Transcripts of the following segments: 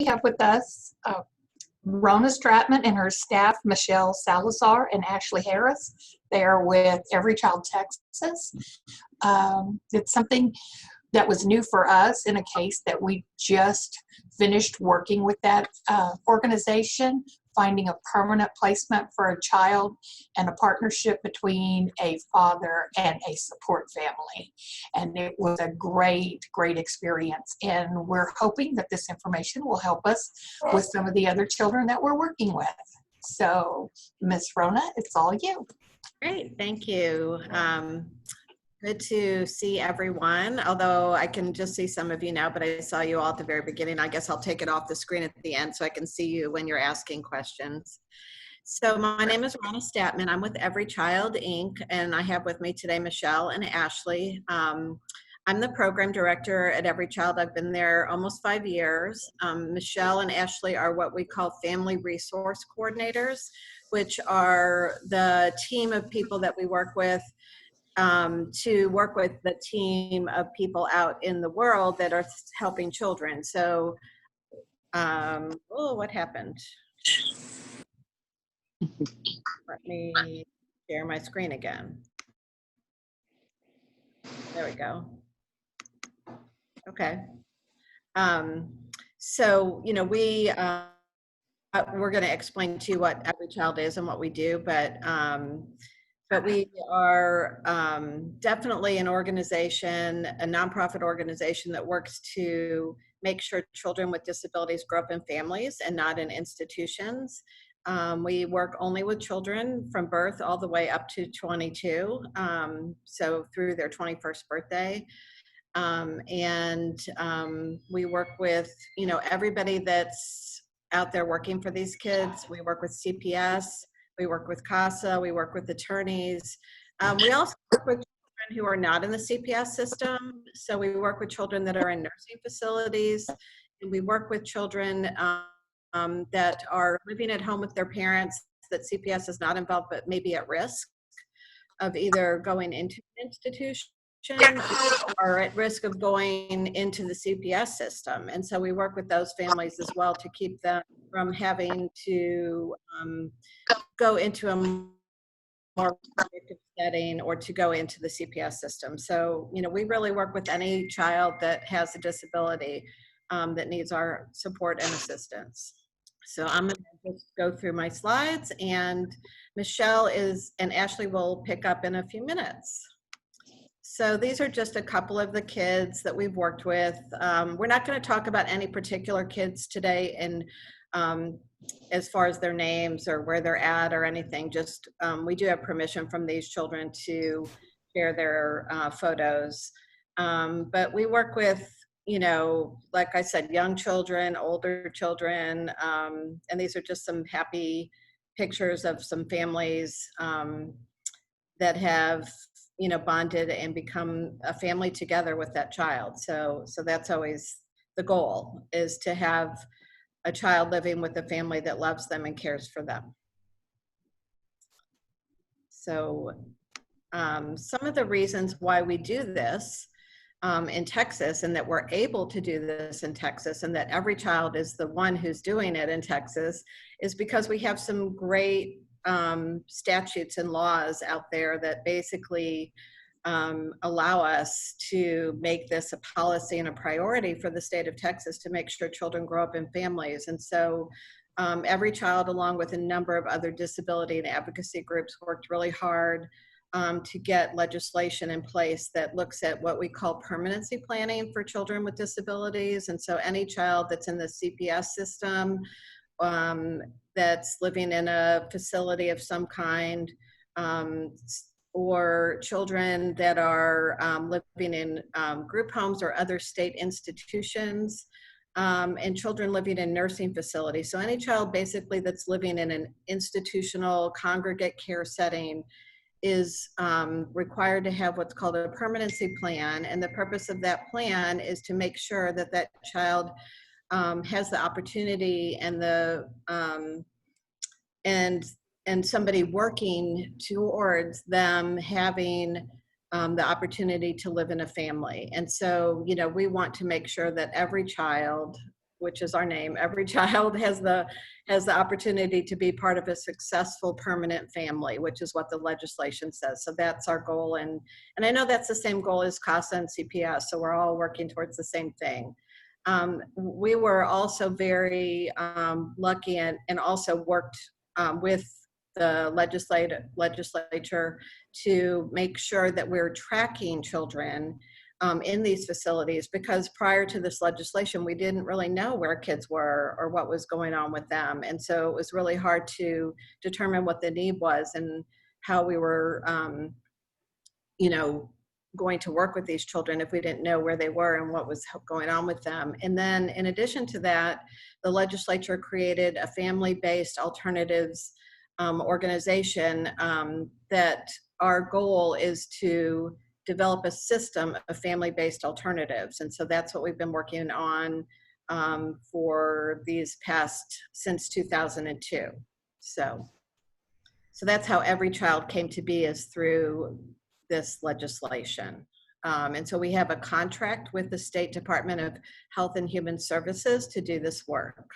have with us Rona Stratman and her staff, Michelle Salazar and Ashley Harris. They are with Every Child Texas. It's something that was new for us in a case that we just finished working with that organization, finding a permanent placement for a child and a partnership between a father and a support family. And it was a great, great experience. And we're hoping that this information will help us with some of the other children that we're working with. So, Ms. Rona, it's all you. Great, thank you. Good to see everyone, although I can just see some of you now, but I saw you all at the very beginning. I guess I'll take it off the screen at the end so I can see you when you're asking questions. So my name is Rona Statman. I'm with Every Child, Inc., and I have with me today Michelle and Ashley. I'm the program director at Every Child. I've been there almost 5 years. Michelle and Ashley are what we call family resource coordinators, which are the team of people that we work with to work with the team of people out in the world that are helping children. So, oh, what happened? Let me share my screen again. There we go. Okay. So, you know, we're going to explain to you what Every Child is and what we do, but we are definitely an organization, a nonprofit organization that works to make sure children with disabilities grow up in families and not in institutions. We work only with children from birth all the way up to 22, so through their 21st birthday. We work with, you know, everybody that's out there working for these kids. We work with CPS. We work with CASA, we work with attorneys. We also work with children who are not in the CPS system. So we work with children that are in nursing facilities. And we work with children that are living at home with their parents that CPS is not involved, but maybe at risk of either going into an institution or at risk of going into the CPS system. And so we work with those families as well to keep them from having to go into a more predictive setting or to go into the CPS system. So, you know, we really work with any child that has a disability that needs our support and assistance. So I'm going to just go through my slides, and Michelle and Ashley will pick up in a few minutes. So these are just a couple of the kids that we've worked with. We're not going to talk about any particular kids today and as far as their names or where they're at or anything. Just we do have permission from these children to share their photos. But we work with, you know, like I said, young children, older children, and these are just some happy pictures of some families that have, you know, bonded and become a family together with that child. So that's always the goal, is to have a child living with a family that loves them and cares for them. So some of the reasons why we do this in Texas, and that we're able to do this in Texas, and that Every Child is the one who's doing it in Texas, is because we have some great statutes and laws out there that basically allow us to make this a policy and a priority for the state of Texas to make sure children grow up in families. And so Every Child, along with a number of other disability and advocacy groups, worked really hard to get legislation in place that looks at what we call permanency planning for children with disabilities. And so any child that's in the CPS system, that's living in a facility of some kind, or children that are living in group homes or other state institutions, and children living in nursing facilities. So any child basically that's living in an institutional congregate care setting is required to have what's called a permanency plan. And the purpose of that plan is to make sure that that child has the opportunity and the and somebody working towards them having the opportunity to live in a family. And so, you know, we want to make sure that every child which is our name. Every child has the opportunity to be part of a successful permanent family, which is what the legislation says. So that's our goal, and I know that's the same goal as CASA and CPS. So we're all working towards the same thing. We were also very lucky and also worked with the legislature to make sure that we're tracking children in these facilities, because prior to this legislation, we didn't really know where kids were or what was going on with them. And so it was really hard to determine what the need was and how we were, going to work with these children if we didn't know where they were and what was going on with them. And then in addition to that, the legislature created a family-based alternatives organization that our goal is to develop a system of family-based alternatives. And so that's what we've been working on for these since 2002. So that's how Every Child came to be, is through this legislation. And so we have a contract with the State Department of Health and Human Services to do this work.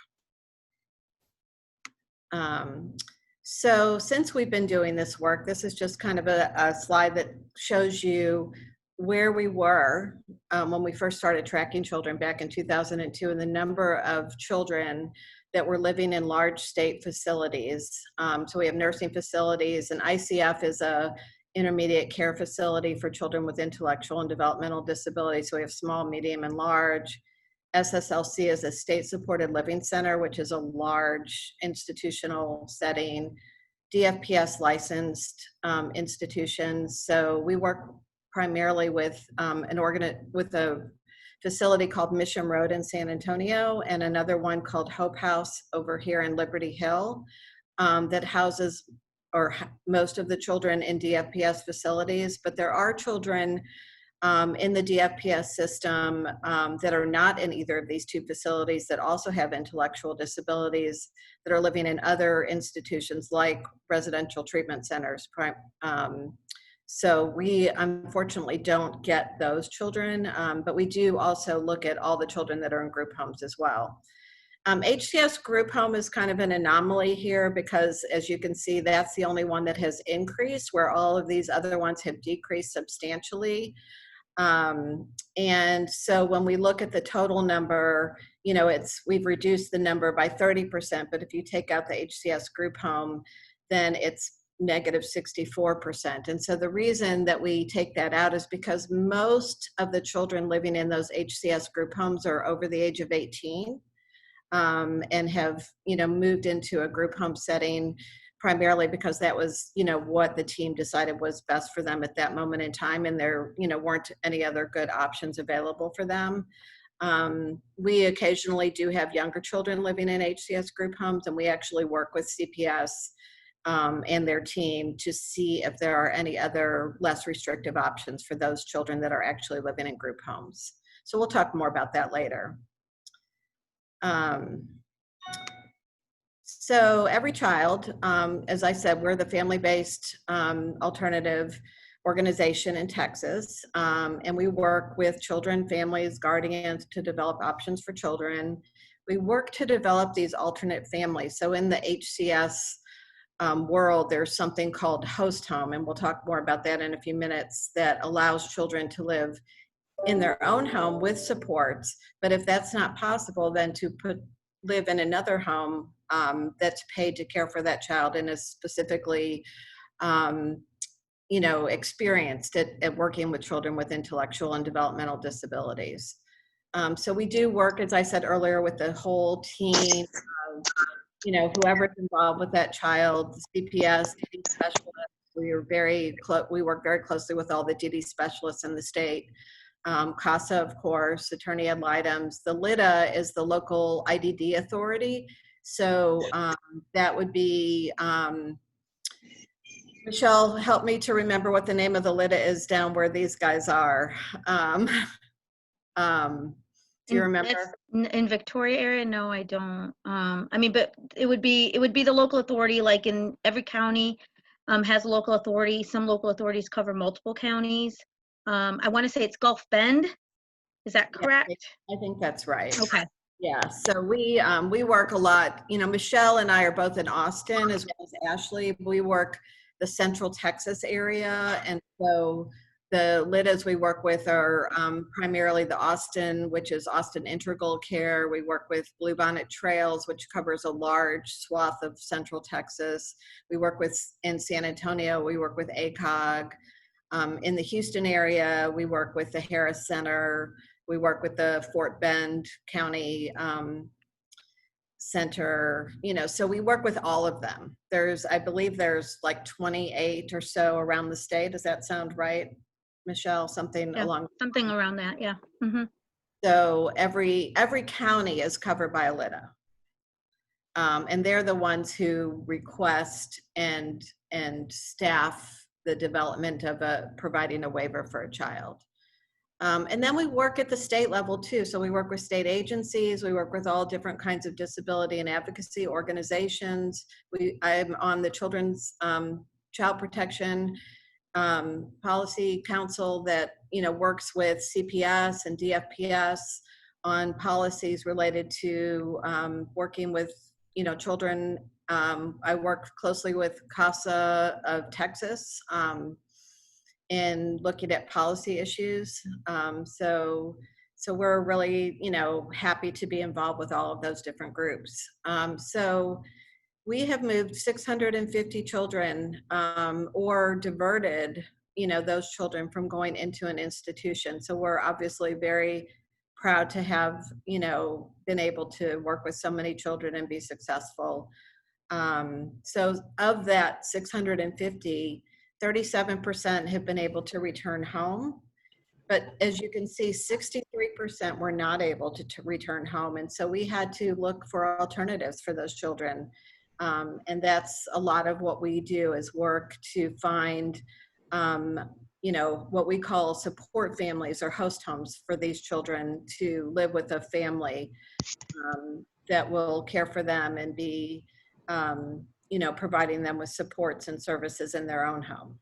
So since we've been doing this work, this is just kind of a slide that shows you where we were when we first started tracking children back in 2002, and the number of children that were living in large state facilities. So we have nursing facilities, and ICF is a intermediate care facility for children with intellectual and developmental disabilities. So we have small, medium, and large. SSLC is a state-supported living center, which is a large institutional setting. DFPS licensed institutions. So we work primarily with a facility called Mission Road in San Antonio, and another one called Hope House over here in Liberty Hill that houses most of the children in DFPS facilities. But there are children in the DFPS system that are not in either of these two facilities that also have intellectual disabilities that are living in other institutions like residential treatment centers. So we unfortunately don't get those children, but we do also look at all the children that are in group homes as well. HCS group home is kind of an anomaly here because, as you can see, that's the only one that has increased, where all of these other ones have decreased substantially. And so when we look at the total number, we've reduced the number by 30%, but if you take out the HCS group home, then it's negative 64%. And so the reason that we take that out is because most of the children living in those HCS group homes are over the age of 18. And have, moved into a group home setting primarily because that was, what the team decided was best for them at that moment in time. And there, weren't any other good options available for them. We occasionally do have younger children living in HCS group homes, and we actually work with CPS and their team to see if there are any other less restrictive options for those children that are actually living in group homes. So we'll talk more about that later. So Every Child, as I said, we're the family-based alternative organization in Texas, and we work with children, families, guardians to develop options for children. We work to develop these alternate families. So in the HCS world, there's something called host home, and we'll talk more about that in a few minutes, that allows children to live in their own home with supports. But if that's not possible, then to live in another home that's paid to care for that child and is specifically, experienced at working with children with intellectual and developmental disabilities. So we do work, as I said earlier, with the whole team of, whoever's involved with that child, CPS, DD specialists. We work very closely with all the DD specialists in the state. CASA, of course, attorney ad litem. The LIDA is the local IDD authority. So that would be, Michelle, help me to remember what the name of the LIDA is down where these guys are. Do you remember? In Victoria area? No, I don't. But it would be the local authority, like in every county has a local authority. Some local authorities cover multiple counties. I want to say it's Gulf Bend. Is that correct? I think that's right. Okay. Yeah, so we work a lot. You know, Michelle and I are both in Austin as well as Ashley. We work the Central Texas area, and so the LIDAs we work with are primarily the Austin, which is Austin Integral Care. We work with Bluebonnet Trails, which covers a large swath of Central Texas. We work with in San Antonio. We work with ACOG. In the Houston area, we work with the Harris Center. We work with the Fort Bend County Center, you know, so we work with all of them. I believe there's like 28 or so around the state. Does that sound right, Michelle? Something Yeah, along. something around that, yeah. Hmm. So every county is covered by a LIDA. And they're the ones who request and staff the development of providing a waiver for a child. And then we work at the state level too. So we work with state agencies, we work with all different kinds of disability and advocacy organizations. I'm on the Children's Child Protection Policy Council that, you know, works with CPS and DFPS on policies related to working with, you know, children. I work closely with CASA of Texas. In looking at policy issues. So we're really, you know, happy to be involved with all of those different groups. So we have moved 650 children or diverted, you know, those children from going into an institution. So we're obviously very proud to have, you know, been able to work with so many children and be successful. So of that 650, 37% have been able to return home. But as you can see, 63% were not able to return home. And so we had to look for alternatives for those children. And that's a lot of what we do is work to find, you know, what we call support families or host homes for these children to live with a family that will care for them and be, you know, providing them with supports and services in their own home.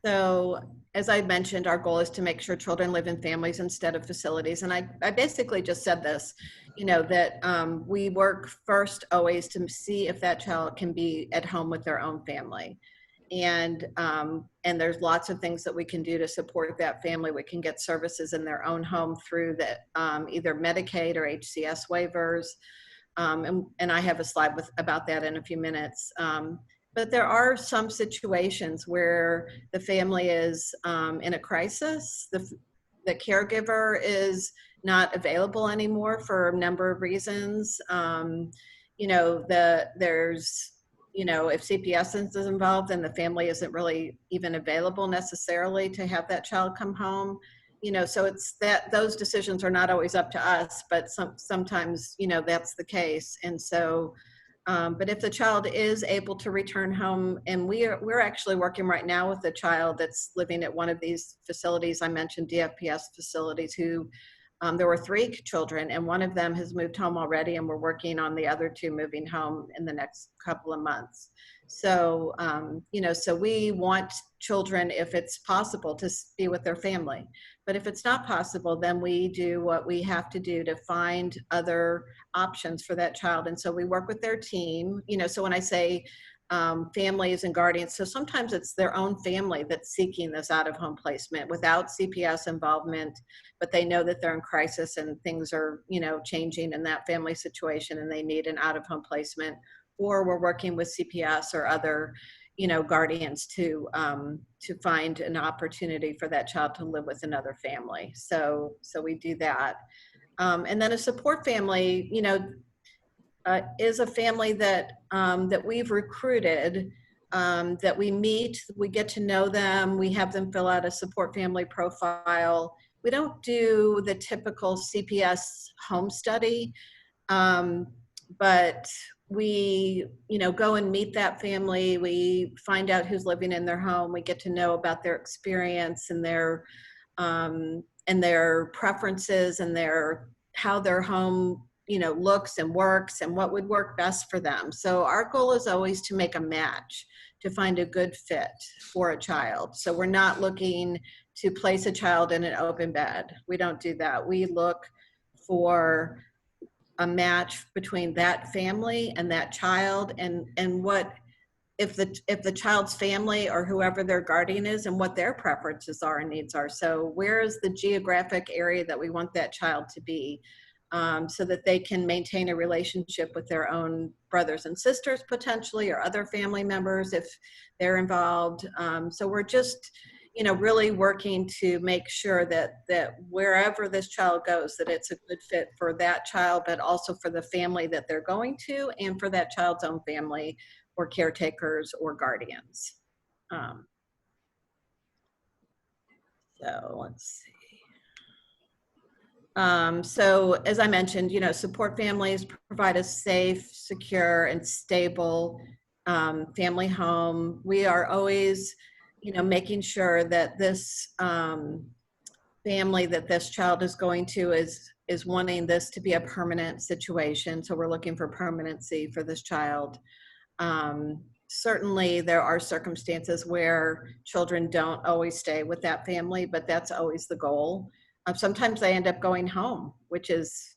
So as I mentioned, our goal is to make sure children live in families instead of facilities. And I basically just said this, you know, that we work first always to see if that child can be at home with their own family. And there's lots of things that we can do to support that family. We can get services in their own home through the, either Medicaid or HCS waivers. And I have a slide about that in a few minutes. But there are some situations where the family is in a crisis. The caregiver is not available anymore for a number of reasons. You know, there's, you know, if CPS is involved, then the family isn't really even available necessarily to have that child come home. You know, so it's that those decisions are not always up to us, but sometimes, you know, that's the case. And so, but if the child is able to return home, and we're actually working right now with a child that's living at one of these facilities I mentioned, DFPS facilities, who there were 3 children, and one of them has moved home already, and we're working on the other 2 moving home in the next couple of months. So, you know, so we want children, if it's possible, to be with their family. But if it's not possible, then we do what we have to do to find other options for that child. And so we work with their team, you know, so when I say families and guardians, so sometimes it's their own family that's seeking this out-of-home placement without CPS involvement, but they know that they're in crisis and things are, you know, changing in that family situation and they need an out-of-home placement. Or we're working with CPS or other, you know, guardians to find an opportunity for that child to live with another family. So we do that. And then a support family, you know, is a family that that we've recruited, that we meet, we get to know them, we have them fill out a support family profile. We don't do the typical CPS home study, but we, you know, go and meet that family. We find out who's living in their home. We get to know about their experience and their preferences and how their home, you know, looks and works and what would work best for them. So our goal is always to make a match, to find a good fit for a child. So we're not looking to place a child in an open bed. We don't do that. We look for a match between that family and that child, and what if the child's family or whoever their guardian is and what their preferences are and needs are. So where is the geographic area that we want that child to be, so that they can maintain a relationship with their own brothers and sisters potentially, or other family members if they're involved. So we're just, really working to make sure that wherever this child goes, that it's a good fit for that child, but also for the family that they're going to, and for that child's own family or caretakers or guardians. So let's see. So as I mentioned, support families provide a safe, secure, and stable family home. We are always, making sure that this family that this child is going to is wanting this to be a permanent situation. So we're looking for permanency for this child. Certainly there are circumstances where children don't always stay with that family, but that's always the goal. Sometimes they end up going home, which is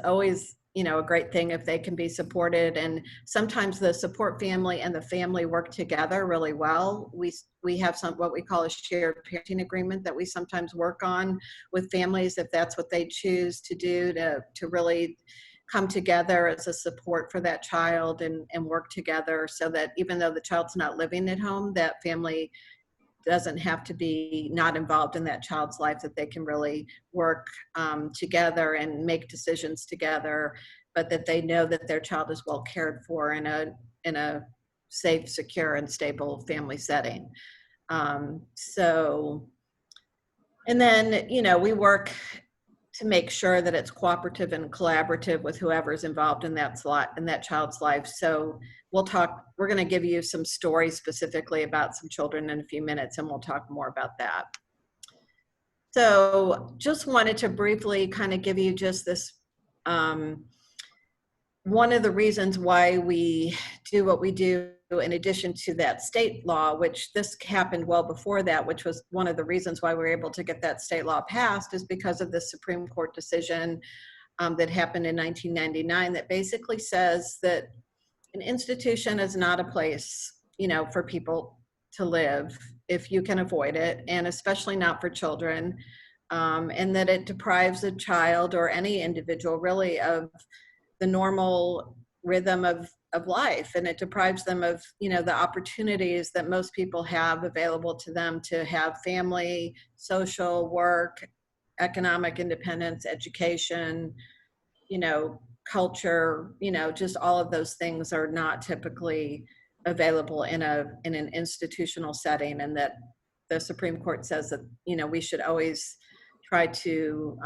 always, a great thing if they can be supported. And sometimes the support family and the family work together really well. We have what we call a shared parenting agreement that we sometimes work on with families, if that's what they choose to do, to really come together as a support for that child and work together, so that even though the child's not living at home, that family doesn't have to be not involved in that child's life, that they can really work together and make decisions together, but that they know that their child is well cared for in a safe, secure, and stable family setting. So, and then, we work to make sure that it's cooperative and collaborative with whoever's involved in that child's life. So we're going to give you some stories specifically about some children in a few minutes, and we'll talk more about that. So just wanted to briefly kind of give you just this, one of the reasons why we do what we do, in addition to that state law, which this happened well before that, which was one of the reasons why we were able to get that state law passed, is because of the Supreme Court decision that happened in 1999 that basically says that an institution is not a place, for people to live if you can avoid it, and especially not for children, and that it deprives a child or any individual really of the normal rhythm of life, and it deprives them of the opportunities that most people have available to them to have family, social, work, economic independence, education, culture, just all of those things are not typically available in an institutional setting, and that the Supreme Court says that we should always try to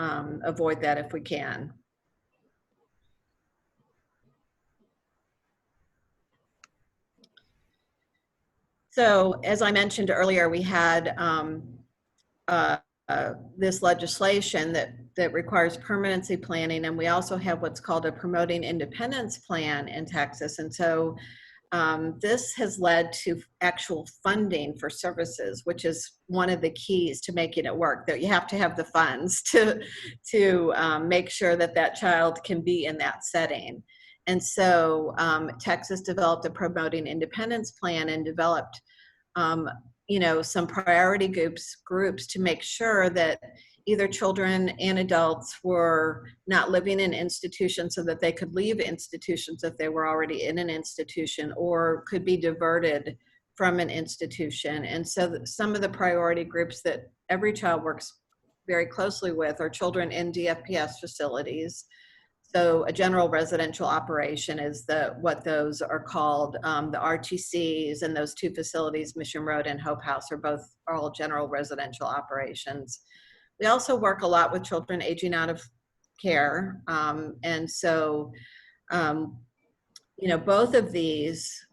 avoid that if we can. So as I mentioned earlier, we had this legislation that requires permanency planning, and we also have what's called a Promoting Independence Plan in Texas. And so this has led to actual funding for services, which is one of the keys to making it work, that you have to have the funds to make sure that child can be in that setting. And so Texas developed a Promoting Independence Plan and developed some priority groups to make sure that either children and adults were not living in institutions, so that they could leave institutions if they were already in an institution, or could be diverted from an institution. And so some of the priority groups that every child works very closely with are children in DFPS facilities. So a general residential operation is what those are called. The RTCs and those two facilities, Mission Road and Hope House, are all general residential operations. We also work a lot with children aging out of care. And so, both of these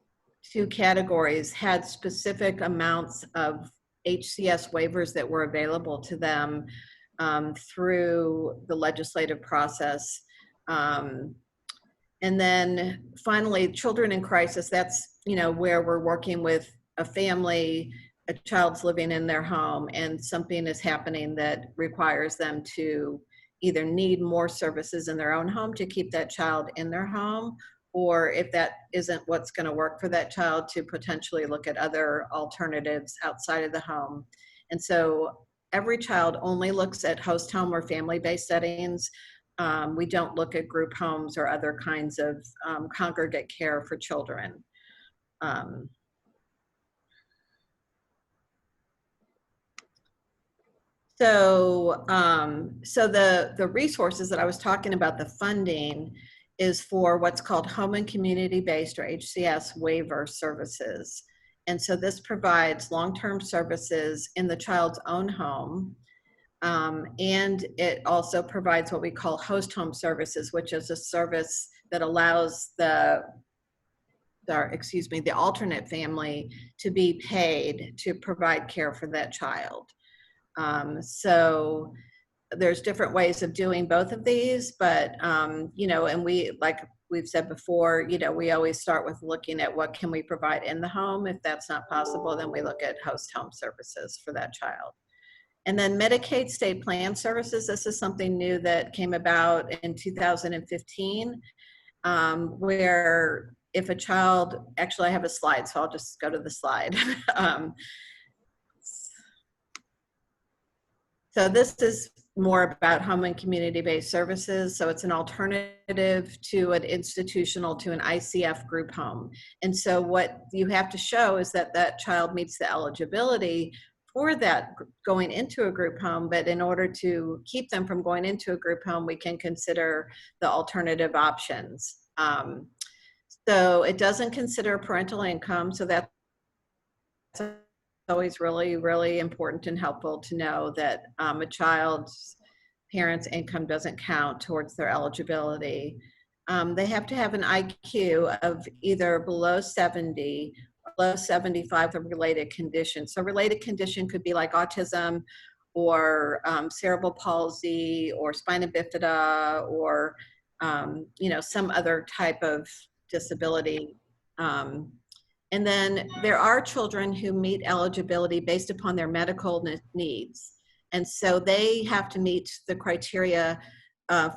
two categories had specific amounts of HCS waivers that were available to them through the legislative process. And then finally, children in crisis, that's, where we're working with a family a child's living in their home and something is happening that requires them to either need more services in their own home to keep that child in their home, or if that isn't what's going to work for that child, to potentially look at other alternatives outside of the home. And so every child only looks at host home or family-based settings. We don't look at group homes or other kinds of congregate care for children. So the resources that I was talking about, the funding, is for what's called home and community-based, or HCS, waiver services. And so this provides long-term services in the child's own home. And it also provides what we call host home services, which is a service that allows the alternate family to be paid to provide care for that child. So there's different ways of doing both of these, but, you know, and we, like we've said before, you know, we always start with looking at what can we provide in the home. If that's not possible, then we look at host home services for that child. And then Medicaid state plan services. This is something new that came about in 2015, where if a child, actually I have a slide, so I'll just go to the slide. So this is more about home and community-based services. So it's an alternative to an institutional, to an ICF group home. And so what you have to show is that that child meets the eligibility for that going into a group home, but in order to keep them from going into a group home, we can consider the alternative options. So it doesn't consider parental income, so that's always really, really important and helpful to know that a child's parents' income doesn't count towards their eligibility. They have to have an IQ of either below 70 or below 75 with a related condition. So related condition could be like autism or cerebral palsy or spina bifida or you know, some other type of disability. And then there are children who meet eligibility based upon their medical needs. And so they have to meet the criteria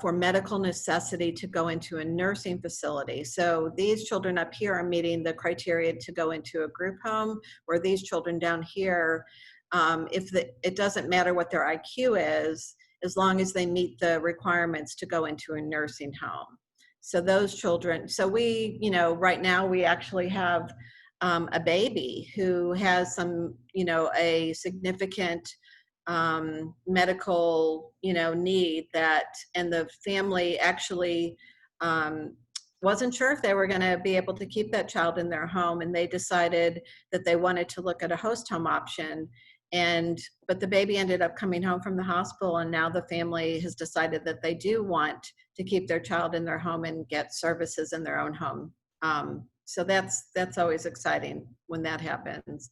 for medical necessity to go into a nursing facility. So these children up here are meeting the criteria to go into a group home, where these children down here, it doesn't matter what their IQ is, as long as they meet the requirements to go into a nursing home. So those children, so we, you know, right now we actually have a baby who has some, you know, a significant medical, you know, need that, and the family actually wasn't sure if they were going to be able to keep that child in their home, and they decided that they wanted to look at a host home option. But the baby ended up coming home from the hospital, and now the family has decided that they do want to keep their child in their home and get services in their own home. So that's always exciting when that happens.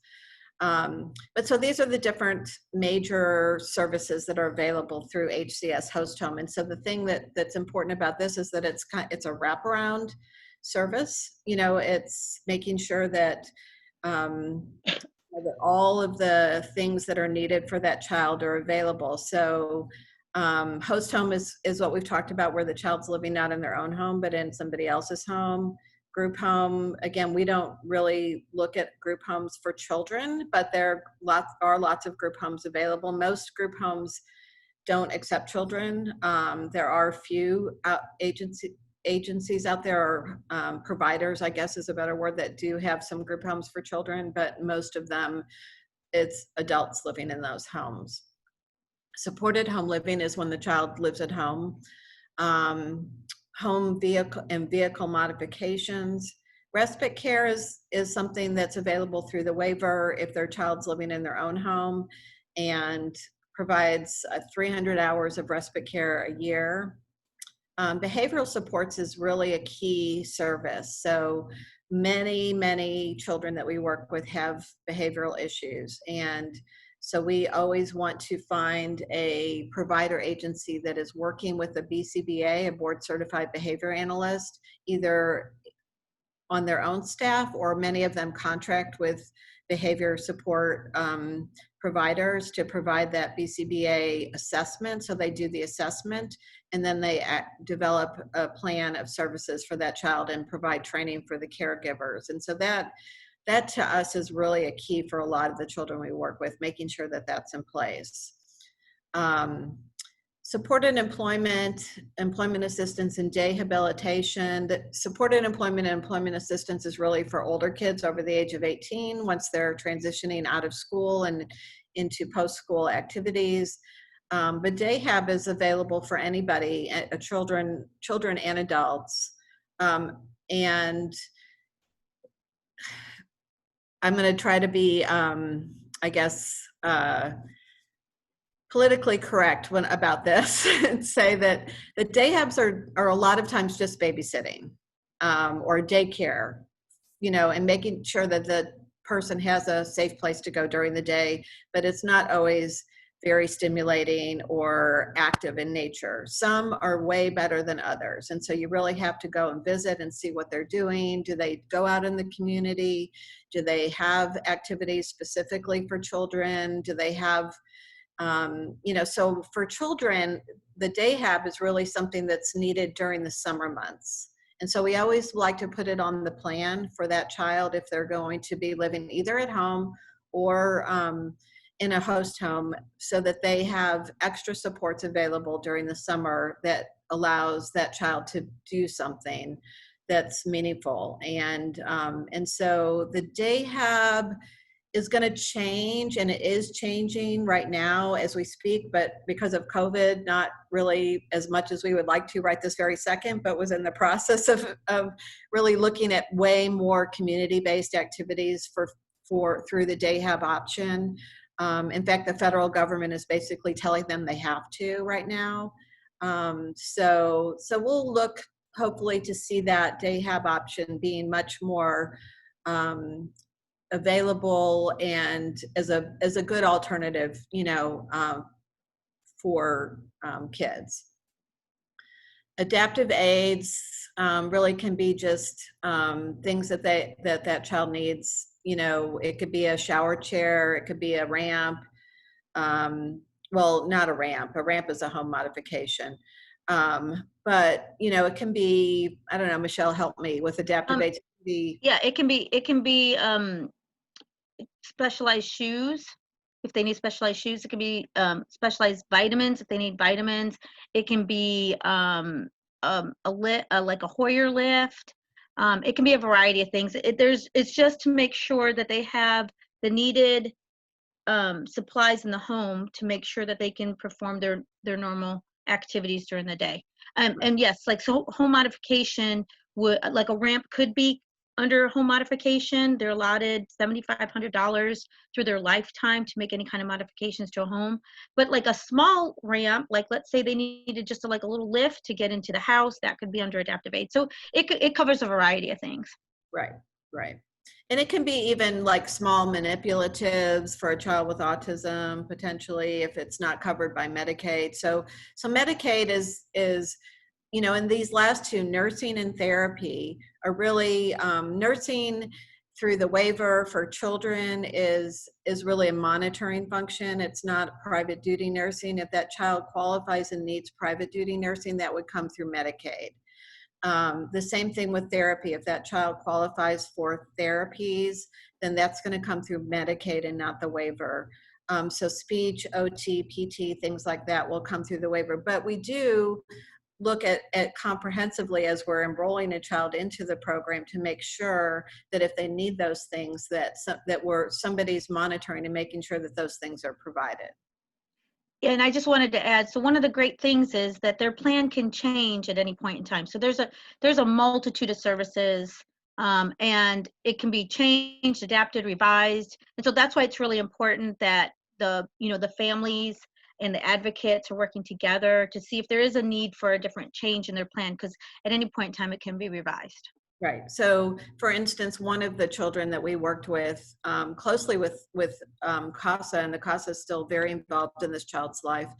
But so these are the different major services that are available through HCS Host Home. And so the thing that's important about this is that it's a wraparound service. You know, it's making sure that that all of the things that are needed for that child are available. So host home is what we've talked about, where the child's living not in their own home, but in somebody else's home. Group home, again, we don't really look at group homes for children, but there are lots of group homes available. Most group homes don't accept children. There are a few agencies out there, or providers, I guess is a better word, that do have some group homes for children, but most of them, it's adults living in those homes. Supported home living is when the child lives at home. Home vehicle modifications. Respite care is something that's available through the waiver if their child's living in their own home, and provides 300 hours of respite care a year. Behavioral supports is really a key service. So many children that we work with have behavioral issues, and so we always want to find a provider agency that is working with a BCBA, a board certified behavior analyst, either on their own staff, or many of them contract with behavior support providers to provide that BCBA assessment. So they do the assessment, and then they develop a plan of services for that child and provide training for the caregivers. And so that to us is really a key for a lot of the children we work with, making sure that that's in place. Supported employment, employment assistance, and day habilitation. The supported employment and employment assistance is really for older kids over the age of 18, once they're transitioning out of school and into post-school activities. But day hab is available for anybody, children and adults. And I'm going to try to be, I guess, politically correct about this and say that the day habs are a lot of times just babysitting or daycare, and making sure that the person has a safe place to go during the day, but it's not always very stimulating or active in nature. Some are way better than others. And so you really have to go and visit and see what they're doing. Do they go out in the community? Do they have activities specifically for children? Do they have so for children, the day hab is really something that's needed during the summer months. And so we always like to put it on the plan for that child if they're going to be living either at home or in a host home, so that they have extra supports available during the summer that allows that child to do something that's meaningful. And so the day hab is going to change, and it is changing right now as we speak, but because of COVID, not really as much as we would like to right this very second, but was in the process of really looking at way more community-based activities through the day hab option. In fact, the federal government is basically telling them they have to right now. So we'll look hopefully to see that day hab option being much more available and as a good alternative, for kids. Adaptive aids really can be just things that child needs. It could be a shower chair, it could be a ramp. Well, not a ramp. A ramp is a home modification. But it can be, I don't know, Michelle, help me with adaptive aids. Yeah, it can be specialized shoes if they need specialized shoes. It can be specialized vitamins if they need vitamins. It can be like a Hoyer lift. It can be a variety of things. It's just to make sure that they have the needed supplies in the home to make sure that they can perform their normal activities during the day. And yes, so home modification would, like a ramp could be under home modification. They're allotted $7,500 through their lifetime to make any kind of modifications to a home. But like a small ramp, like let's say they needed just a little lift to get into the house, that could be under adaptive aid. So it covers a variety of things. Right. And it can be even like small manipulatives for a child with autism, potentially, if it's not covered by Medicaid. So Medicaid is in these last two, nursing and therapy, are really nursing through the waiver for children is really a monitoring function. It's not private duty nursing. If that child qualifies and needs private duty nursing, that would come through Medicaid. The same thing with therapy. If that child qualifies for therapies, then that's going to come through Medicaid and not the waiver. So speech, OT, PT, things like that will come through the waiver. But we do look at comprehensively as we're enrolling a child into the program to make sure that if they need those things, that somebody's monitoring and making sure that those things are provided. And I just wanted to add, so one of the great things is that their plan can change at any point in time. So there's a multitude of services, and it can be changed, adapted, revised. And so that's why it's really important that the families and the advocates are working together to see if there is a need for a different change in their plan, because at any point in time it can be revised. Right. So, for instance, one of the children that we worked with closely with CASA, and the CASA is still very involved in this child's life.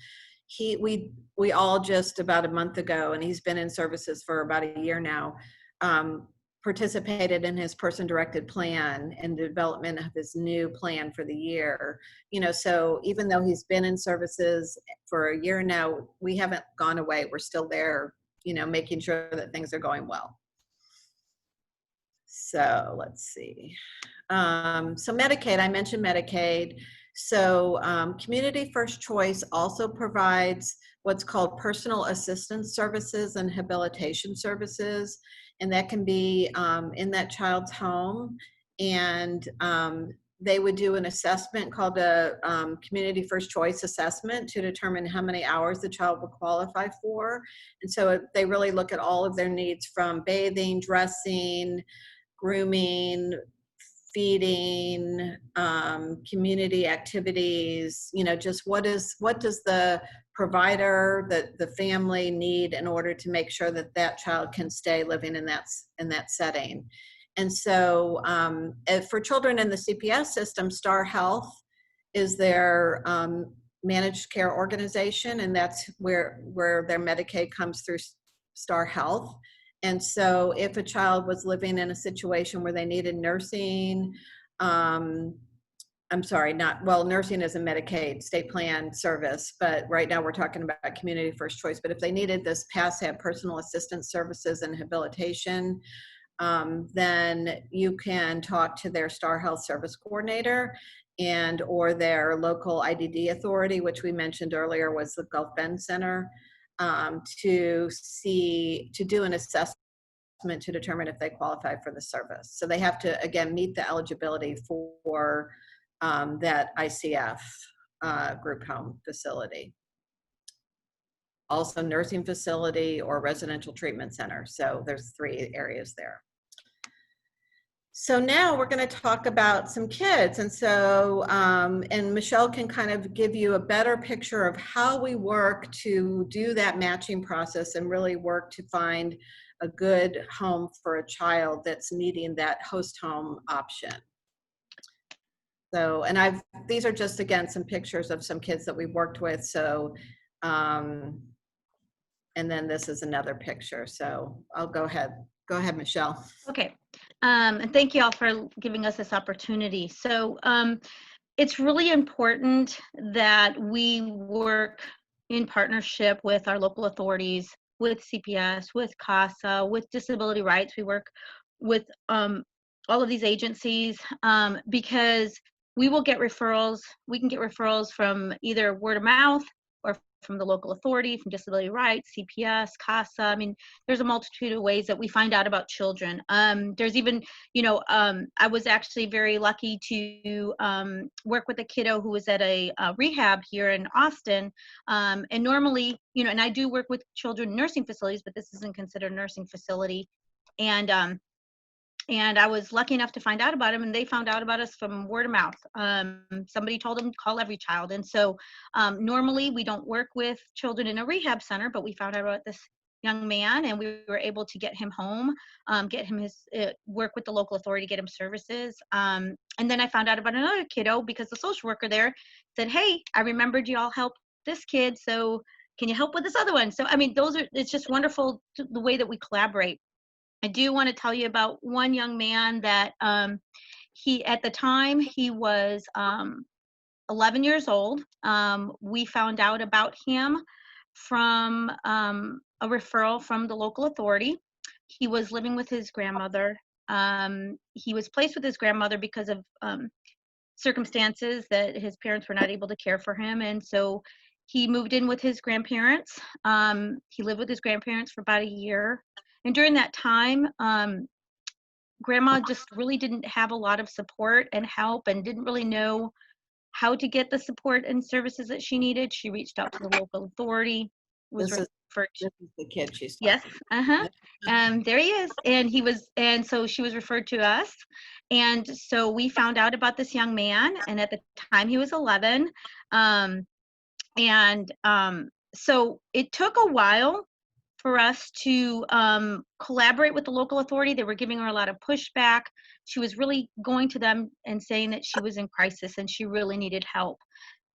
We all just about a month ago, and he's been in services for about a year now, participated in his person-directed plan and the development of his new plan for the year. So even though he's been in services for a year now, we haven't gone away. We're still there, making sure that things are going well. So let's see. So Medicaid, I mentioned Medicaid. So Community First Choice also provides what's called personal assistance services and habilitation services. And that can be in that child's home. And they would do an assessment called a Community First Choice assessment to determine how many hours the child will qualify for. And so they really look at all of their needs, from bathing, dressing, grooming, feeding, community activities, just what does the provider, the family need in order to make sure that that child can stay living in that setting. And so for children in the CPS system, Star Health is their managed care organization, and that's where their Medicaid comes through Star Health. And so if a child was living in a situation where they needed nursing, nursing is a Medicaid state plan service, but right now we're talking about Community First Choice. But if they needed this PASHAB, personal assistance services and habilitation, then you can talk to their Star Health service coordinator or their local IDD authority, which we mentioned earlier was the Gulf Bend Center, to do an assessment to determine if they qualify for the service. So they have to, again, meet the eligibility for that ICF group home facility. Also nursing facility or residential treatment center. So there's 3 areas there. So now we're going to talk about some kids. And so, and Michelle can kind of give you a better picture of how we work to do that matching process and really work to find a good home for a child that's needing that host home option. So, and these are just, again, some pictures of some kids that we've worked with. So, and then this is another picture. So I'll go ahead. Go ahead, Michelle. Okay. And thank you all for giving us this opportunity. So it's really important that we work in partnership with our local authorities, with CPS, with CASA, with Disability Rights. We work with all of these agencies because we will get referrals. We can get referrals from either word of mouth or from the local authority, from Disability Rights, CPS, CASA. I mean, there's a multitude of ways that we find out about children. There's even, I was actually very lucky to work with a kiddo who was at a rehab here in Austin. And normally, and I do work with children in nursing facilities, but this isn't considered a nursing facility. And I was lucky enough to find out about him, and they found out about us from word of mouth. Somebody told them to call every child. And so normally we don't work with children in a rehab center, but we found out about this young man, and we were able to get him home, get him work with the local authority, get him services. And then I found out about another kiddo because the social worker there said, hey, I remembered you all helped this kid, so can you help with this other one? So, I mean, it's just wonderful the way that we collaborate. I do want to tell you about one young man that at the time he was 11 years old. We found out about him from a referral from the local authority. He was living with his grandmother. He was placed with his grandmother because of circumstances that his parents were not able to care for him. And so he moved in with his grandparents. He lived with his grandparents for about a year. And during that time, grandma just really didn't have a lot of support and help and didn't really know how to get the support and services that she needed. She reached out to the local authority. This is the kid she's yes, there he is. And so she was referred to us. And so we found out about this young man, and at the time he was 11. So it took a while for us to collaborate with the local authority. They were giving her a lot of pushback. She was really going to them and saying that she was in crisis and she really needed help,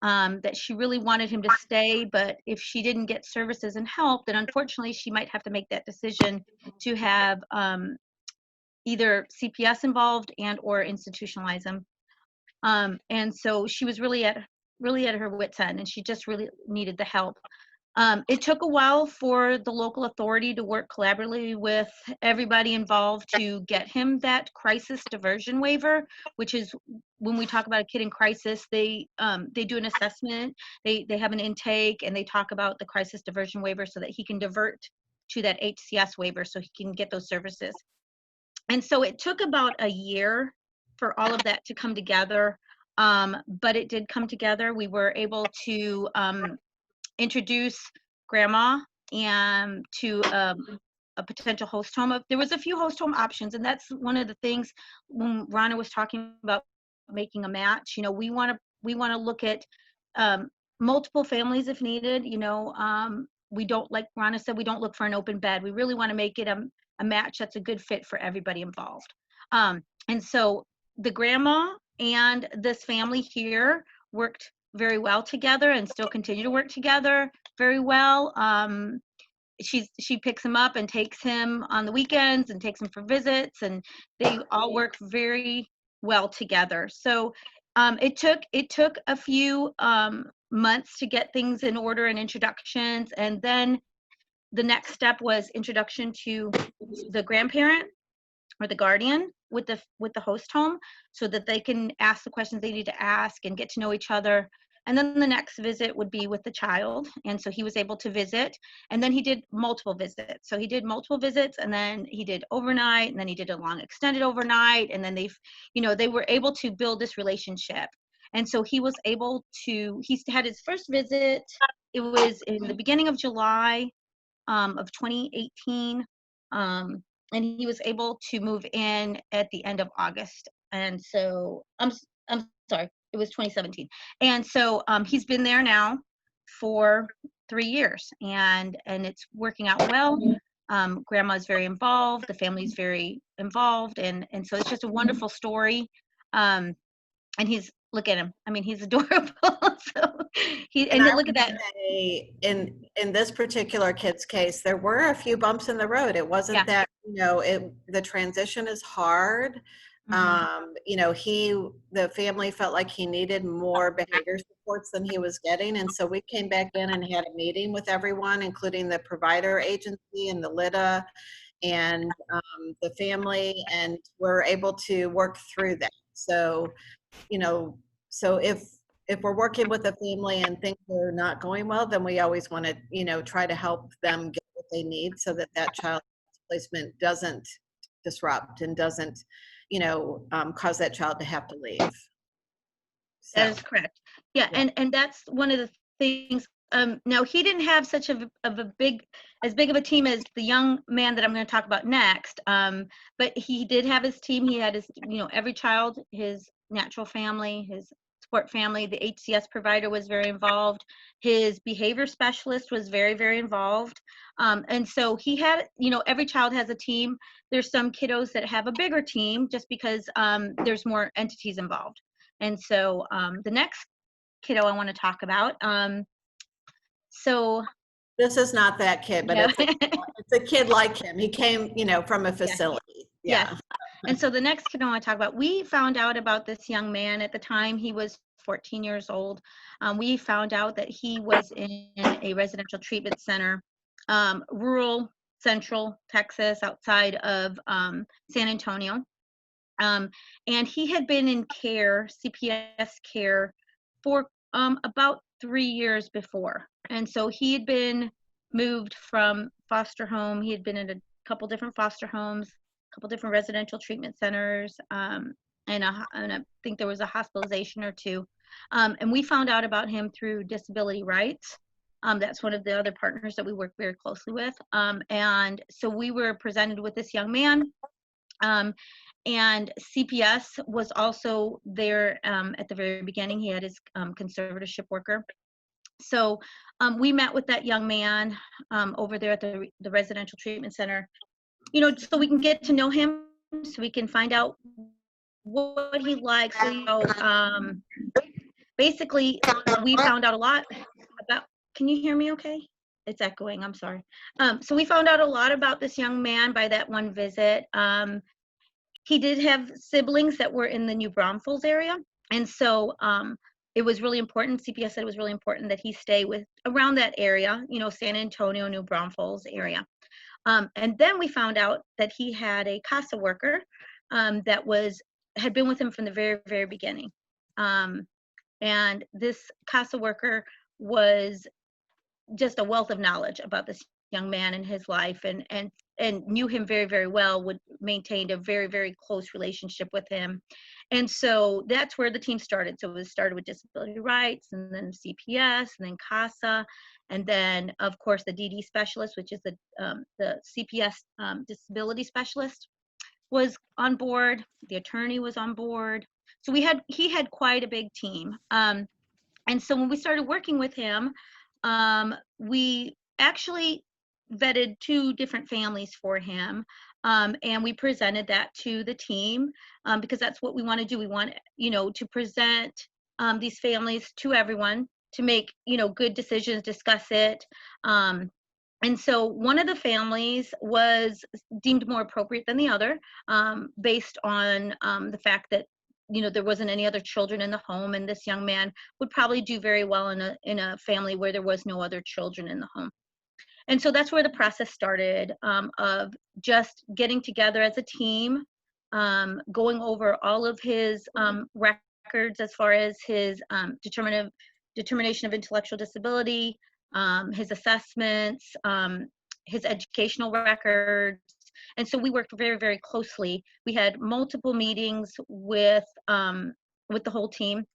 that she really wanted him to stay, but if she didn't get services and help, then unfortunately she might have to make that decision to have either CPS involved and or institutionalize him. And so she was really at her wit's end, and she just really needed the help. It took a while for the local authority to work collaboratively with everybody involved to get him that crisis diversion waiver, which is when we talk about a kid in crisis, they do an assessment, they have an intake, and they talk about the crisis diversion waiver so that he can divert to that HCS waiver so he can get those services. And so it took about a year for all of that to come together, but it did come together. We were able to introduce grandma and to a potential host home. There was a few host home options, and that's one of the things when Rana was talking about making a match. You know, we want to look at multiple families if needed. You know, we don't, like Rana said, we don't look for an open bed. We really want to make it a match that's a good fit for everybody involved. And so the grandma and this family here worked very well together and still continue to work together very well. She picks him up and takes him on the weekends and takes him for visits, and they all work very well together. So it took a few months to get things in order and introductions, and then the next step was introduction to the grandparent or the guardian with the host home, so that they can ask the questions they need to ask and get to know each other. And then the next visit would be with the child. And so he was able to visit, and then he did multiple visits. So he did multiple visits, and then he did overnight, and then he did a long extended overnight. And then they were able to build this relationship. And so he was able to, he had his first visit. It was in the beginning of July of 2018. And he was able to move in at the end of August. And so I'm sorry, it was 2017. And so he's been there now for 3 years, and it's working out well. Grandma's very involved, the family's very involved, and so it's just a wonderful story. And look at him. I mean, he's adorable. So look at that. In this particular kid's case, there were a few bumps in the road. It wasn't that, you know, the transition is hard. Mm-hmm. You know, the family felt like he needed more behavior supports than he was getting. And so we came back in and had a meeting with everyone, including the provider agency and the LIDA and the family, and we're able to work through that. So, you know, so if we're working with a family and things are not going well, then we always want to, you know, try to help them get what they need so that child placement doesn't disrupt and doesn't, you know, cause that child to have to leave. So. That is correct. Yeah, and that's one of the things. Now he didn't have such as big of a team as the young man that I'm going to talk about next. But he did have his team. He had his, you know, every child, his natural family, his support family. The HCS provider was very involved. His behavior specialist was very, very involved. And so he had, you know, every child has a team. There's some kiddos that have a bigger team just because there's more entities involved. And so the next kiddo I want to talk about. So this is not that kid, but yeah. it's a kid like him. He came, you know, from a facility. Yeah. Yes. And so the next kid I want to talk about, we found out about this young man at the time. He was 14 years old. We found out that he was in a residential treatment center, rural central Texas, outside of San Antonio. And he had been in care, CPS care, for about 3 years before. And so he had been moved from foster home. He had been in a couple different foster homes, a couple different residential treatment centers, and I think there was a hospitalization or two. And we found out about him through Disability Rights. That's one of the other partners that we work very closely with. And so we were presented with this young man. And CPS was also there at the very beginning. He had his conservatorship worker. So we met with that young man over there at the residential treatment center, you know, so we can get to know him, so we can find out what he likes. So, you know, basically, we found out a lot about, can you hear me okay? It's echoing, I'm sorry. So we found out a lot about this young man by that one visit. he did have siblings that were in the New Braunfels area. And so it was really important, CPS said it was really important that he stay with around that area, you know, San Antonio, New Braunfels area. And then we found out that he had a CASA worker that had been with him from the very, very beginning. And this CASA worker was just a wealth of knowledge about this young man and his life, and knew him very, very well, would maintained a very, very close relationship with him. And so that's where the team started. So it started with disability rights, and then CPS, and then CASA, and then of course the DD specialist, which is the CPS disability specialist, was on board. The attorney was on board. So he had quite a big team. And so when we started working with him, we actually vetted 2 different families for him, and we presented that to the team, because that's what we want to do. We want, you know, to present these families to everyone to make, you know, good decisions, discuss it. And so one of the families was deemed more appropriate than the other, based on the fact that, you know, there wasn't any other children in the home, and this young man would probably do very well in a family where there was no other children in the home. And so that's where the process started, of just getting together as a team, going over all of his records as far as his determination of intellectual disability, his assessments, his educational records. And so we worked very, very closely. We had multiple meetings with the whole team.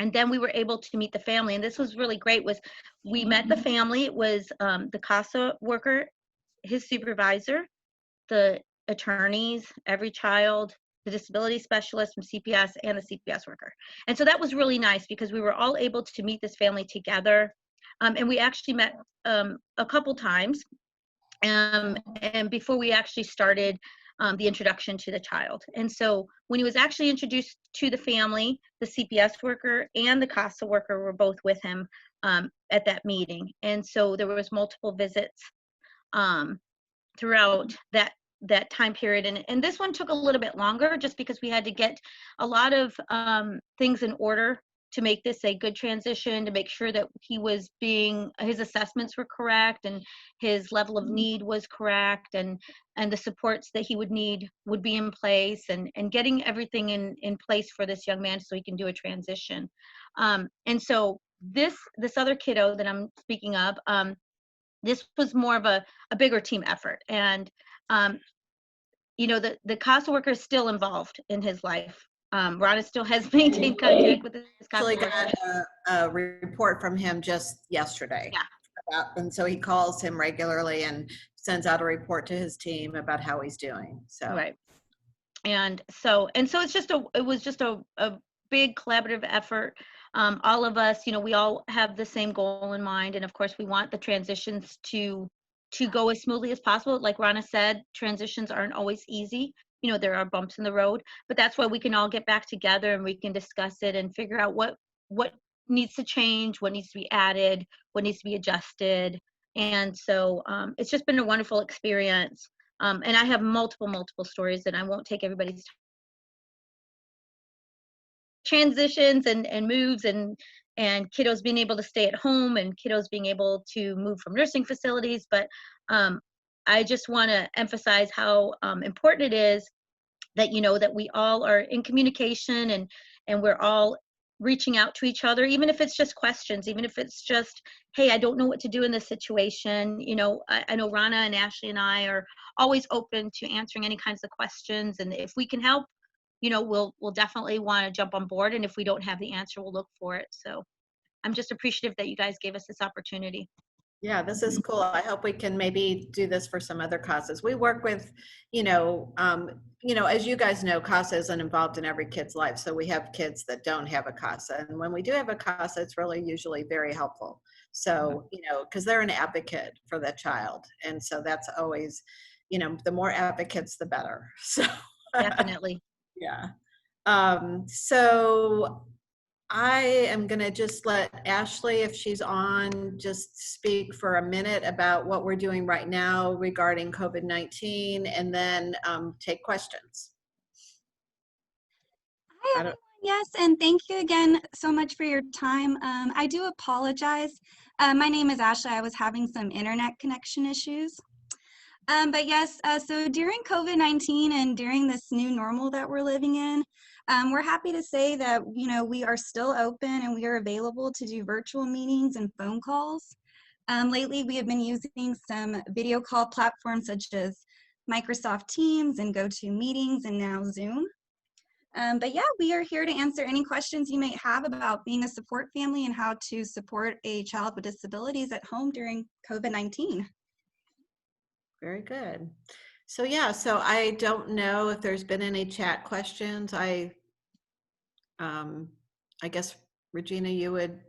And then we were able to meet the family. And this was really great, was we met the family. It was the CASA worker, his supervisor, the attorneys, every child, the disability specialist from CPS, and the CPS worker. And so that was really nice, because we were all able to meet this family together. And we actually met a couple times. And before we actually started the introduction to the child. And so when he was actually introduced to the family, the CPS worker and the CASA worker were both with him at that meeting. And so there was multiple visits throughout that time period. And this one took a little bit longer, just because we had to get a lot of things in order to make this a good transition, to make sure that his assessments were correct, and his level of need was correct, and the supports that he would need would be in place, and getting everything in place for this young man so he can do a transition. And so this other kiddo that I'm speaking of, this was more of a bigger team effort. And you know, the CASA worker is still involved in his life. Rana still has maintained contact with his CASA Actually worker. got a report from him just yesterday. Yeah. And so he calls him regularly and sends out a report to his team about how he's doing. So Right. And so it was just a big collaborative effort. All of us, you know, we all have the same goal in mind. And of course, we want the transitions to go as smoothly as possible. Like Rana said, transitions aren't always easy. You know, there are bumps in the road, but that's why we can all get back together and we can discuss it and figure out what needs to change, what needs to be added, what needs to be adjusted. And so it's just been a wonderful experience. And I have multiple stories, and I won't take everybody's transitions and moves, and kiddos being able to stay at home, and kiddos being able to move from nursing facilities. But I just want to emphasize how important it is that, you know, that we all are in communication, and we're all reaching out to each other, even if it's just questions, even if it's just, hey, I don't know what to do in this situation. You know, I know Rana and Ashley and I are always open to answering any kinds of questions. And if we can help, you know, we'll definitely want to jump on board. And if we don't have the answer, we'll look for it. So I'm just appreciative that you guys gave us this opportunity. yeah, this is cool. I hope we can maybe do this for some other causes. We work with, as you guys know, CASA isn't involved in every kid's life. So we have kids that don't have a CASA. And when we do have a CASA, it's really usually very helpful. So, because they're an advocate for that child. And so that's always, the more advocates, the better. So Definitely. yeah. So I am going to just let Ashley, if she's on, just speak for a minute about what we're doing right now regarding COVID-19, and then take questions. I Hi, don't, everyone. Yes, and thank you again so much for your time. I do apologize. My name is Ashley. I was having some internet connection issues. But yes, so during COVID-19 and during this new normal that we're living in, we're happy to say that, we are still open and we are available to do virtual meetings and phone calls. Lately, we have been using some video call platforms such as Microsoft Teams and GoToMeetings and now Zoom. But yeah, we are here to answer any questions you may have about being a support family and how to support a child with disabilities at home during COVID-19. very good. So yeah, so I don't know if there's been any chat questions. I guess Regina, you would,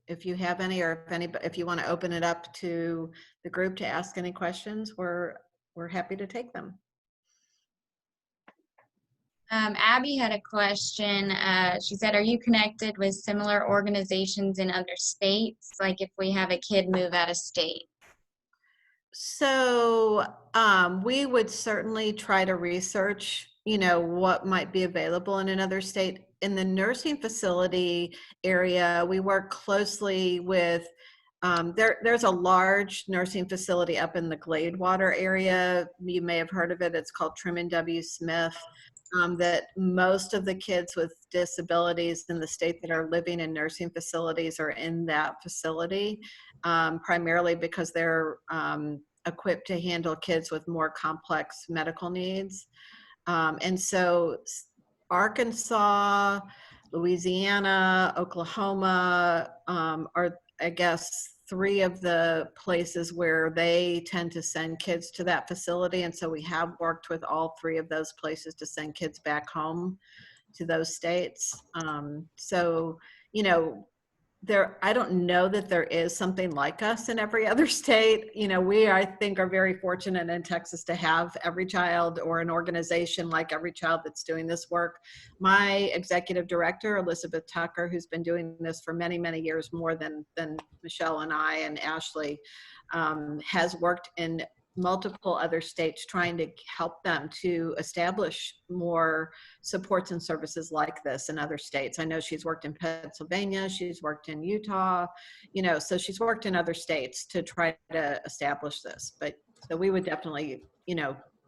if you have any, or if you want to open it up to the group to ask any questions, we're happy to take them. Abby had a question. She said, are you connected with similar organizations in other states? Like if we have a kid move out of state? So we would certainly try to research, what might be available in another state. In the nursing facility area, we work closely with, there's a large nursing facility up in the Gladewater area. You may have heard of it. It's called Truman W. Smith. That most of the kids with disabilities in the state that are living in nursing facilities are in that facility, primarily because they're equipped to handle kids with more complex medical needs. And so Arkansas, Louisiana, Oklahoma are, I guess, three of the places where they tend to send kids to that facility. And so we have worked with all three of those places to send kids back home to those states. So, I don't know that there is something like us in every other state. We, I think, are very fortunate in Texas to have Every Child, or an organization like Every Child that's doing this work. My executive director, Elizabeth Tucker, who's been doing this for many, many years, more than Michelle and I and Ashley, has worked in multiple other states trying to help them to establish more supports and services like this in other states. I know she's worked in Pennsylvania, she's worked in Utah, so she's worked in other states to try to establish this. But so we would definitely,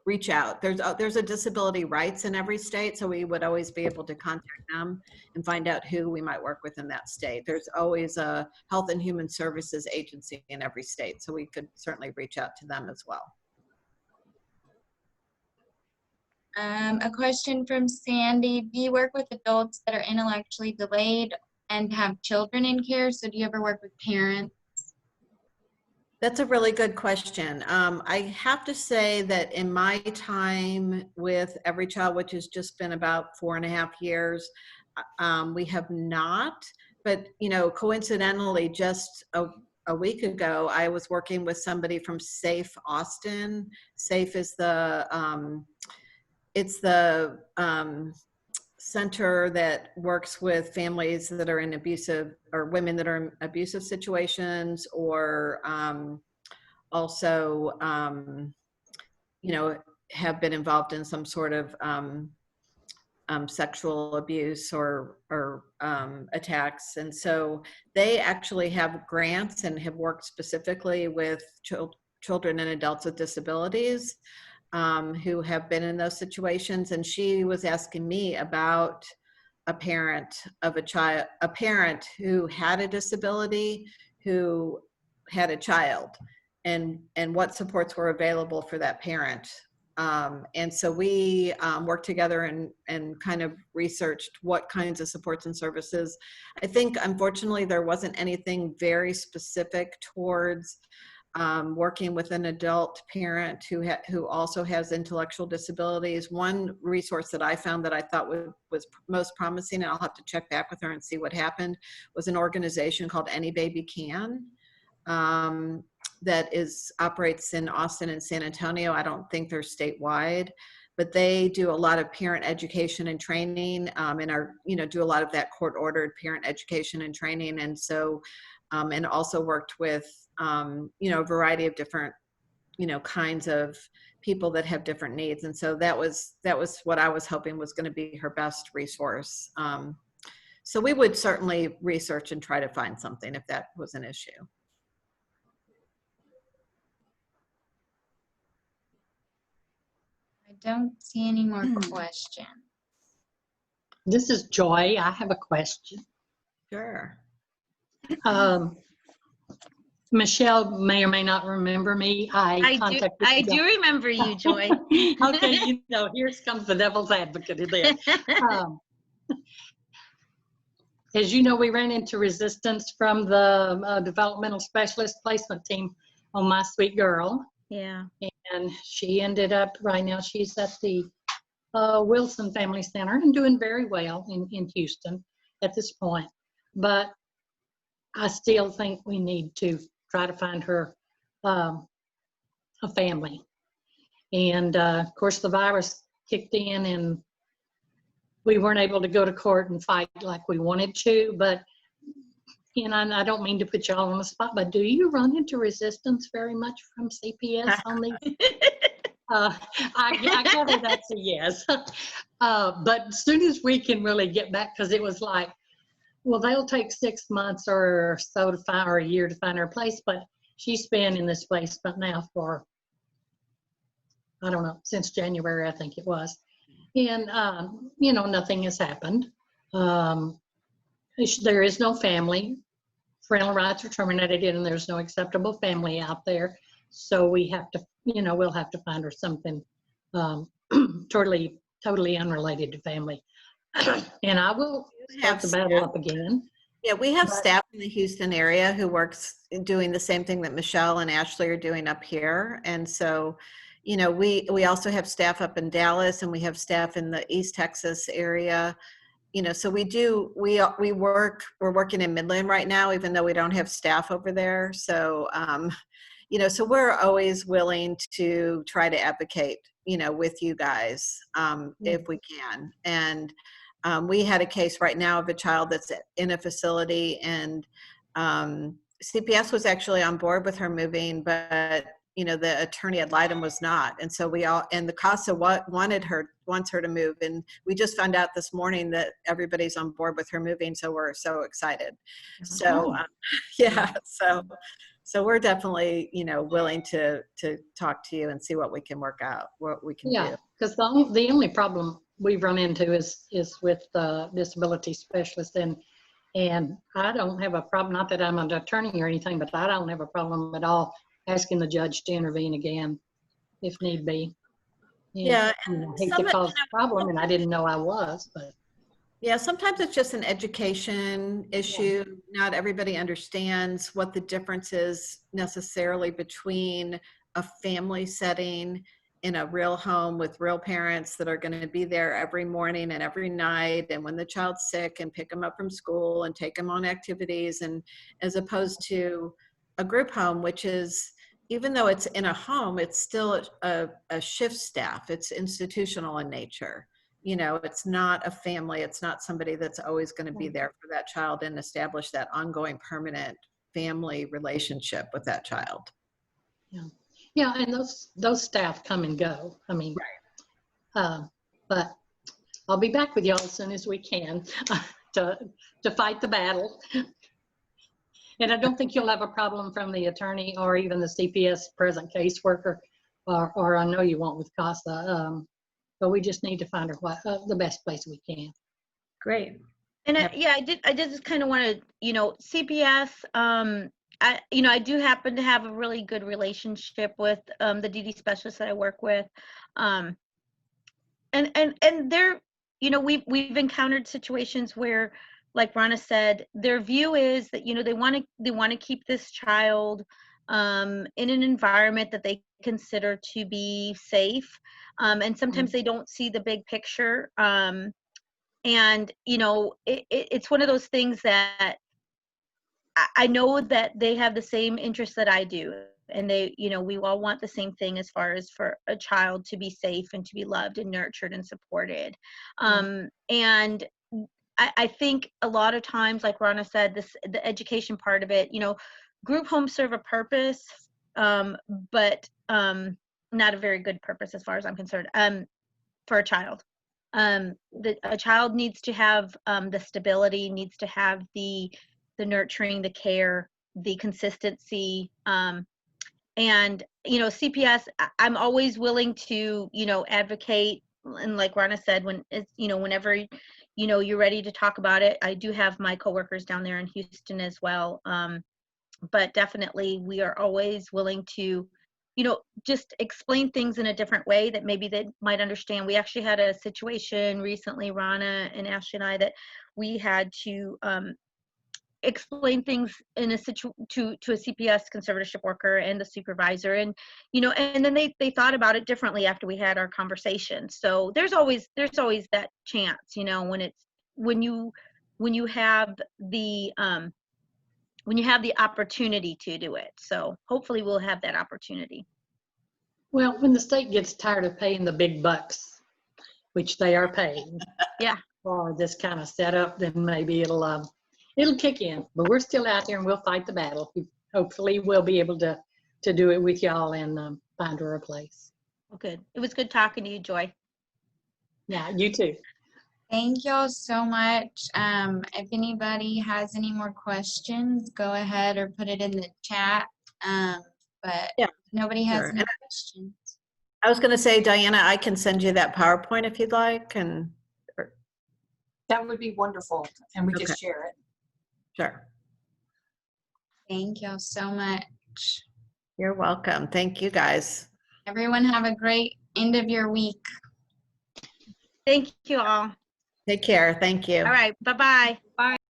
reach out. There's a disability rights in every state, so we would always be able to contact them and find out who we might work with in that state. There's always a Health and Human Services agency in every state, so we could certainly reach out to them as well. A question from Sandy. Do you work with adults that are intellectually delayed and have children in care? So do you ever work with parents? That's a really good question. I have to say that in my time with Every Child, which has just been about 4.5 years, we have not. But, coincidentally, just a week ago, I was working with somebody from SAFE Austin. SAFE is it's the center that works with families that are in abusive, or women that are in abusive situations, or also, have been involved in some sort of sexual abuse or attacks. And so they actually have grants and have worked specifically with children and adults with disabilities who have been in those situations. And she was asking me about a parent who had a disability, who had a child, and what supports were available for that parent. And so we worked together and kind of researched what kinds of supports and services. I think, unfortunately, there wasn't anything very specific towards working with an adult parent who also has intellectual disabilities. One resource that I found that I thought was most promising, and I'll have to check back with her and see what happened, was an organization called Any Baby Can. That operates in Austin and San Antonio. I don't think they're statewide, but they do a lot of parent education and training, and do a lot of that court-ordered parent education and training. And so, and also worked with, a variety of different kinds of people that have different needs. And so that was what I was hoping was going to be her best resource. So we would certainly research and try to find something if that was an issue. I don't see any more questions. This is Joy. I have a question. Sure. Michelle may or may not remember me. I do remember you, Joy. Okay, here comes the devil's advocate in there. As you know, we ran into resistance from the developmental specialist placement team on My Sweet Girl. Yeah. And she ended up, right now, she's at the Wilson Family Center and doing very well in Houston at this point. But I still think we need to try to find her a family. And of course, the virus kicked in and we weren't able to go to court and fight like we wanted to. But, I don't mean to put y'all on the spot, but do you run into resistance very much from CPS on these? I gather that's a yes. But as soon as we can really get back, because it was like, well, they'll take 6 months or so to find, or a year to find her place, but she's been in this placement now for, I don't know, since January, I think it was. And, nothing has happened. There is no family. Parental rights are terminated and there's no acceptable family out there. So we have to, we'll have to find her something totally unrelated to family. And I will start the battle up again. Yeah, we have staff in the Houston area who works doing the same thing that Michelle and Ashley are doing up here. And so, we also have staff up in Dallas and we have staff in the East Texas area. So we're working in Midland right now, even though we don't have staff over there. So, so we're always willing to try to advocate, with you guys, if we can. And we had a case right now of a child that's in a facility, and CPS was actually on board with her moving, but the attorney ad litem was not. And so and the CASA wants her to move. And we just found out this morning that everybody's on board with her moving. So we're so excited. So so we're definitely, willing to talk to you and see what we can work out, what we can do. Because the only problem we've run into is with the disability specialist. And I don't have a problem, not that I'm an attorney or anything, but I don't have a problem at all asking the judge to intervene again if need be. Yeah. I hate to cause a problem, and I didn't know I was, but. Yeah, sometimes it's just an education issue. Yeah. Not everybody understands what the difference is necessarily between a family setting in a real home with real parents that are going to be there every morning and every night, and when the child's sick, and pick them up from school and take them on activities, and as opposed to a group home, which is, even though it's in a home, it's still a shift staff. It's institutional in nature. It's not a family. It's not somebody that's always going to be there for that child and establish that ongoing permanent family relationship with that child. Yeah, and those staff come and go. I mean, but I'll be back with y'all as soon as we can to fight the battle. And I don't think you'll have a problem from the attorney or even the CPS present caseworker, or I know you won't with CASA. But we just need to find her the best place we can. Great. And I did just kind of want to, CPS, I do happen to have a really good relationship with the DD specialists that I work with. And they're, we've encountered situations where, like Ronna said, their view is that, they want to keep this child in an environment that they consider to be safe. And sometimes they don't see the big picture. And, it's one of those things that I know that they have the same interests that I do. And they, we all want the same thing as far as for a child to be safe and to be loved and nurtured and supported. And I think a lot of times, like Ronna said, the education part of it, group homes serve a purpose but not a very good purpose as far as I'm concerned, for a child. A child needs to have the stability, needs to have the nurturing, the care, the consistency, and CPS, I'm always willing to advocate, and like Rana said, when it's whenever you're ready to talk about it. I do have my coworkers down there in Houston as well, but definitely we are always willing to just explain things in a different way that maybe they might understand. We actually had a situation recently, Rana and Ashley and I, that we had to explain things in a to a CPS conservatorship worker and the supervisor, and and then they thought about it differently after we had our conversation. So there's always that chance, when you have the opportunity to do it. So hopefully we'll have that opportunity. Well, when the state gets tired of paying the big bucks, which they are paying, Yeah, for this kind of setup, then maybe it'll kick in. But we're still out there and we'll fight the battle. Hopefully we'll be able to do it with y'all and find her a place. well, good. It was good talking to you, Joy. Yeah, you too. Thank y'all so much. If anybody has any more questions, go ahead or put it in the chat. But Yeah, if nobody has sure. any And questions. I was going to say, Diana, I can send you that PowerPoint if you'd like. And That would be wonderful, and we Okay. just share it. sure. Thank y'all so much. You're welcome. Thank you, guys. Everyone have a great end of your week. Thank you all. Take care. Thank you. All right, bye-bye.